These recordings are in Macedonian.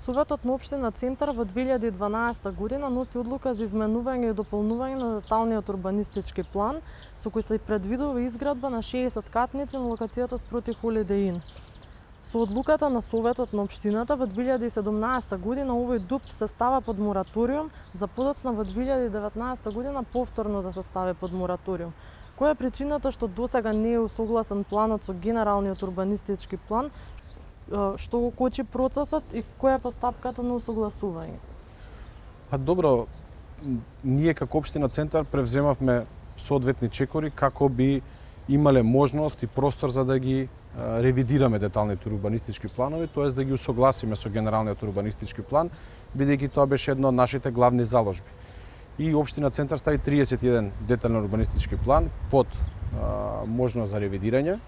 Советот на општина Центар во 2012 година носи одлука за изменување и дополнување на деталниот урбанистички план, со кој се предвидува изградба на 60 катници на локацијата спроти Holiday Inn. Со одлуката на Советот на општината во 2017 година овој ДУП се става под мораториум, за подоцна во 2019 година повторно да се стави под мораториум. Која е причината што досега не е усогласен планот со генералниот урбанистички план, што го кочи процесот и која е постапката на усогласување? Па добро, ние како општина Центар превземавме соодветни чекори како би имале можност и простор за да ги ревидираме деталните урбанистички планови, тоест да ги усогласиме со генералниот урбанистички план, бидејќи тоа беше едно од нашите главни заложби. И општина Центар стави 31 детален урбанистички план под можност за ревидирање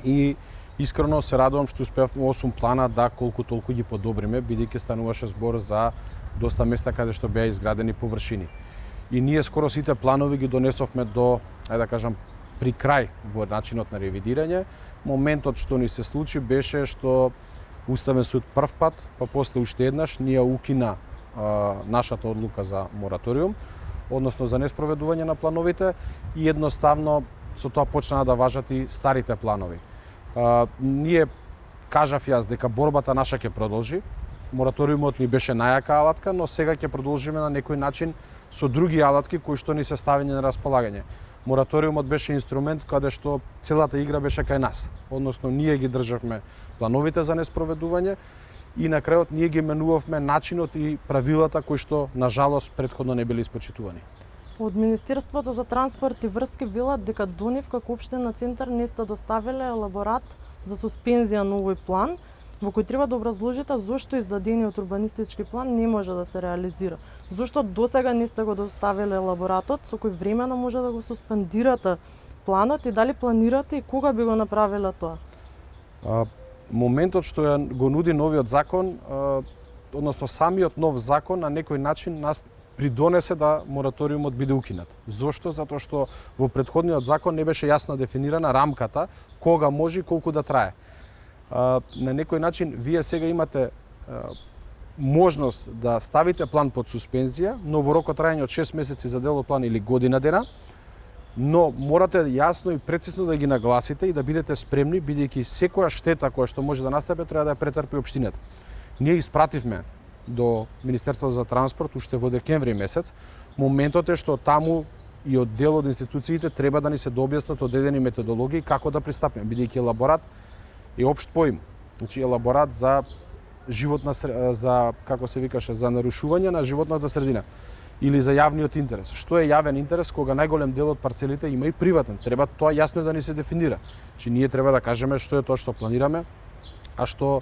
и искрено се радувам што успеавме 8 плана да колку толку ги подобриме, бидејќи стануваше збор за доста места каде што беа изградени површини. И ние скоро сите планови ги донесовме до, ајде да кажам, при крај во начинот на ревидирање. Моментот што ни се случи беше што Уставен суд прв пат, па после уште еднаш, ние укина нашата одлука за мораториум, односно за неспроведување на плановите и едноставно со тоа почнаа да важат и старите планови. Ние кажав јас дека борбата наша ќе продолжи. Мораториумот ни беше најака алатка, но сега ќе продолжиме на некој начин со други алатки кои што ни се ставени на располагање. Мораториумот беше инструмент каде што целата игра беше кај нас. Односно ние ги државме плановите за неспроведување и на крајот ние ги менувавме начинот и правилата кои што на жалост претходно не биле испочитувани. Од Министерството за транспорт и врски велат дека до нив како општина Центар не сте доставиле елаборат за суспензија на овој план, во кој треба да образложите зошто издадениот урбанистички план не може да се реализира. Зошто досега не сте го доставиле елаборатот со кој времено може да го суспендирате планот и дали планирате и кога би го направиле тоа? Моментот што го нуди новиот закон, односно самиот нов закон на некој начин нас придонесе да мораториумот биде укинат. Зошто? Затоа што во претходниот закон не беше јасно дефинирана рамката кога може и колку да трае. На некој начин вие сега имате можност да ставите план под суспензија, но во рок од трајање од 6 месеци за делот план или година дена, но морате јасно и прецизно да ги нагласите и да бидете спремни, бидејќи секоја штета која што може да настапи треба да ја претрпи општината. Ние испративме до Министерството за транспорт уште во декември месец. Моментот е што таму и од дел од институциите треба да ни се дообјаснат одредени методологии како да пристапиме, бидејќи елаборат е општ поим. Значи елаборат за животна за како се викаше за нарушување на животната средина или за јавниот интерес. Што е јавен интерес кога најголем дел од парцелите има и приватен? Треба тоа јасно да ни се дефинира. Значи ние треба да кажеме што е тоа што планираме, а што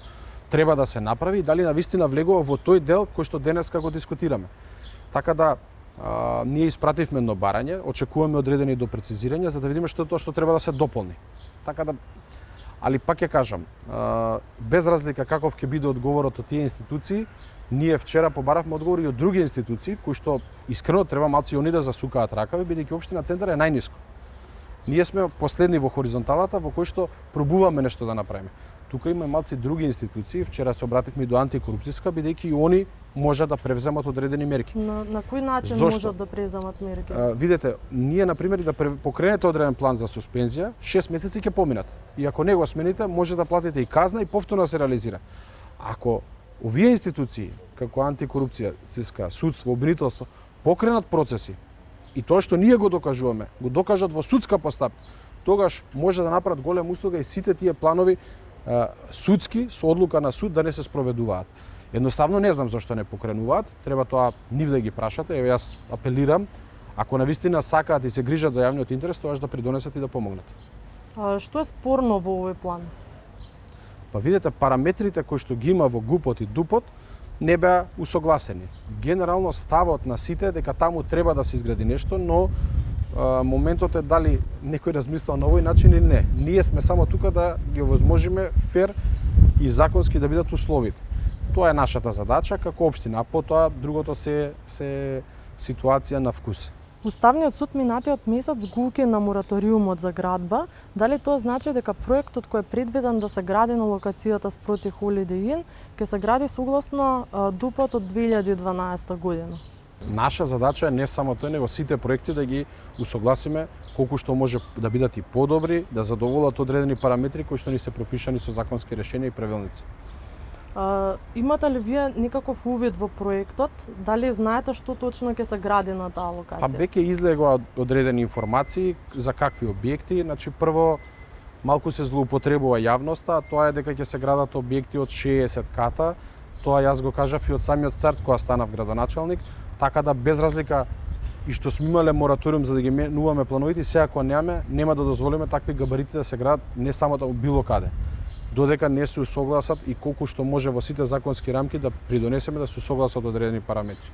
треба да се направи и дали навистина влегува во тој дел кој што денеска го дискутираме. Така да ние испративме едно барање, очекуваме одредени до прецизирања за да видиме што е тоа што треба да се дополни. Така да али пак ќе кажам, без разлика каков ќе биде одговорот од тие институции, ние вчера побаравме одговори и од други институции кои што искрено треба малци они да засукаат ракави, бидејќи општина Центар е најниско. Ние сме последни во хоризонталата во кој што пробуваме нешто да направиме. Тука има малци други институции, вчера се обративме и до антикорупцијска, бидејќи и они можат да превземат одредени мерки. На кој начин можат да преземат мерки? Видете, ние на пример да покренете одреден план за суспензија, 6 месеци ќе поминат. И ако не го смените, може да платите и казна и повторно се реализира. Ако овие институции, како антикорупцијска, судство, обвинителство, покренат процеси и тоа што ние го докажуваме, го докажат во судска постапка, тогаш може да направат голема услуга и сите тие планови судски со одлука на суд да не се спроведуваат. Едноставно не знам зашто не покренуваат, треба тоа нив да ги прашате. Еве јас апелирам, ако навистина сакаат и се грижат за јавниот интерес, тоа да придонесат и да помогнат. Што е спорно во овој план? Па видете, параметрите кои што ги има во ГУПот и ДУПот не беа усогласени. Генерално ставот на сите е дека таму треба да се изгради нешто, но моментот е дали некој размислува на овој начин или не. Ние сме само тука да ги овозможиме фер и законски да бидат условите. Тоа е нашата задача како општина, а потоа другото се ситуација на вкус. Уставниот суд минатиот месец го укина мораториумот за градба. Дали тоа значи дека проектот кој е предвиден да се гради на локацијата спроти Holiday Inn ќе се гради согласно ДУП-от од 2012 година? Наша задача е не само тој, него сите проекти да ги усогласиме колку што може да бидат и подобри, да задоволат одредени параметри кои што ни се пропишани со законски решенија и правилници. Имате ли вие некаков увид во проектот? Дали знаете што точно ќе се гради на таа локација? Па веќе излегоа одредени информации за какви објекти. Значи прво малку се злоупотребува јавноста, а тоа е дека ќе се градат објекти од 60 ката. Тоа јас го кажав и од самиот старт кога станав градоначалник, така да без разлика и што сме имале мораториум за да ги менуваме плановите, сега кога немаме, нема да дозволиме такви габарити да се градат не само да било каде, додека не се усогласат и колку што може во сите законски рамки да придонесеме да се усогласат одредени параметри.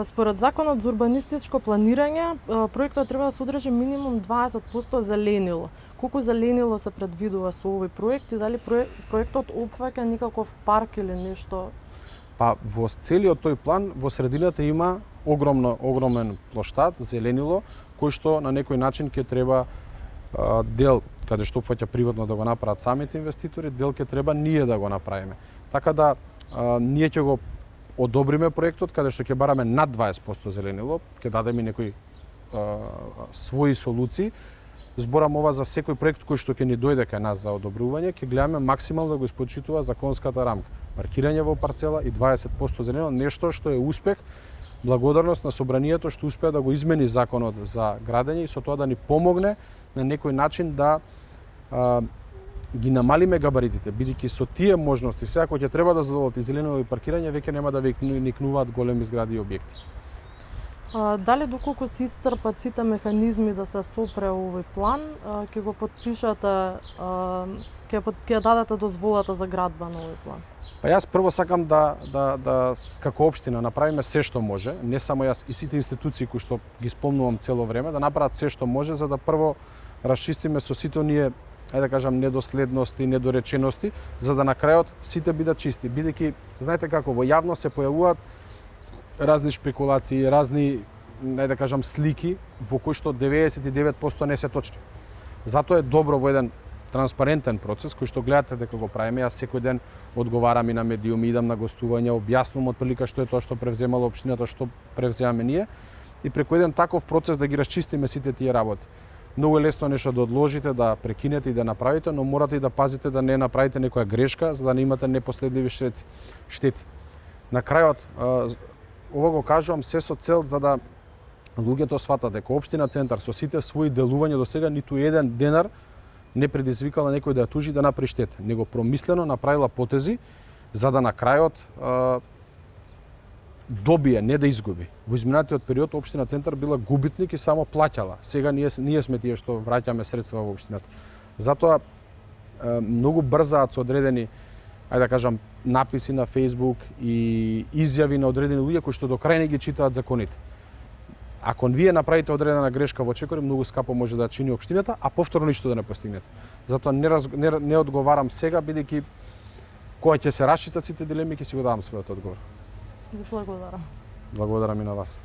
Според Законот за урбанистичко планирање, проектот треба да содржи минимум 20% зеленило. Колку зеленило се предвидува со овој проект и дали проектот опфаќа некаков парк или нешто? Па во целиот тој план во средината има огромен плоштад зеленило кој што на некој начин ќе треба дел каде што опфаќа приватно да го направат самите инвеститори, дел ќе треба ние да го направиме. Така да ние ќе го одобриме проектот каде што ќе бараме над 20% зеленило, ќе дадеме некои своји солуции. Зборам ова за секој проект кој што ќе ни дојде кај нас за одобрување, ќе гледаме максимално да го испочитува законската рамка. Паркирање во парцела и 20% зеленило, нешто што е успех, благодарност на собранието што успеа да го измени законот за градење и со тоа да ни помогне на некој начин да ги намалиме габаритите, бидејќи со тие можности сега кога ќе треба да задоволат и зеленило и паркирање, веќе нема да никнуваат големи згради и објекти. Дали доколку се исцрпат сите механизми да се сопре овој план, ќе го подпишате, ќе дадете дозволата за градба на овој план? Па јас прво сакам да како општина направиме се што може, не само јас и сите институции кои што ги спомнувам цело време, да направат се што може за да прво расчистиме со сите оние, ајде да кажам, недоследности, недоречености, за да на крајот сите бидат чисти. Бидејќи, знаете како, во јавност се појавуваат разни шпекулации, разни, ајде да кажам, слики во кои што 99% не се точни. Затоа е добро во еден транспарентен процес кој што гледате дека го правиме. Јас секој ден одговарам и на медиуми, идам на гостувања, објаснувам отприлика што е тоа што превземала општината, што превземаме ние и преку еден таков процес да ги расчистиме сите тие работи. Многу е лесно нешто да одложите, да прекинете и да направите, но морате и да пазите да не направите некоја грешка за да не имате непоследливи штети. На крајот, ова го кажувам се со цел за да луѓето сватат дека општина Центар со сите своји делувања до сега ниту еден денар не предизвикала некој да ја тужи да направи штета, него промислено направила потези за да на крајот добие, не да изгуби. Во изминатиот период општина Центар била губитник и само плаќала. Сега ние сме тие што враќаме средства во општината. Затоа многу брзаат со одредени, ајде да кажам, написи на Facebook и изјави на одредени луѓе кои што до крај не ги читаат законите. Ако вие направите одредена грешка во чекори, многу скапо може да чини општината, а повторно ништо да не постигнете. Затоа не одговарам сега, бидејќи кога ќе се расчистат сите дилеми, ќе си го давам својот одговор. Ви благодарам. Благодарам и на вас.